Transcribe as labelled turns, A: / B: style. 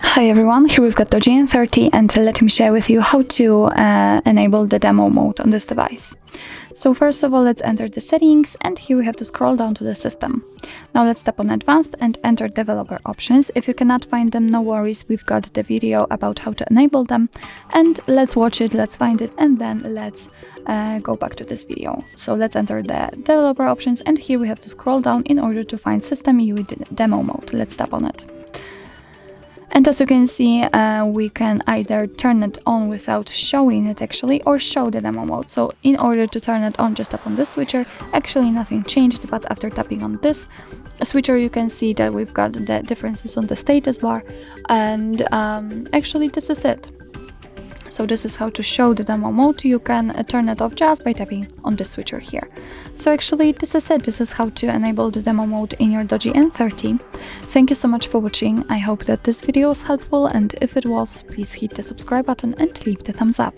A: Hi everyone, here we've got DOOGEE N30 and let me share with you how to enable the demo mode on this device. So first of all, let's enter the settings, and here we have to scroll down to the system. Now let's tap on advanced and enter developer options. If you cannot find them, no worries, we've got the video about how to enable them, and let's watch it, let's find it, and then let's go back to this video. So let's enter the developer options, and here we have to scroll down in order to find system UI demo mode. Let's tap on it. And as you can see, we can either turn it on without showing it actually, or show the demo mode. So in order to turn it on, just tap on this switcher. Actually nothing changed, but after tapping on this switcher you can see that we've got the differences on the status bar, and actually this is it. So this is how to show the demo mode. You can turn it off just by tapping on this switcher here. So actually this is it. This is how to enable the demo mode in your DOOGEE N30. Thank you so much for watching. I hope that this video was helpful, and if it was, please hit the subscribe button and leave the thumbs up.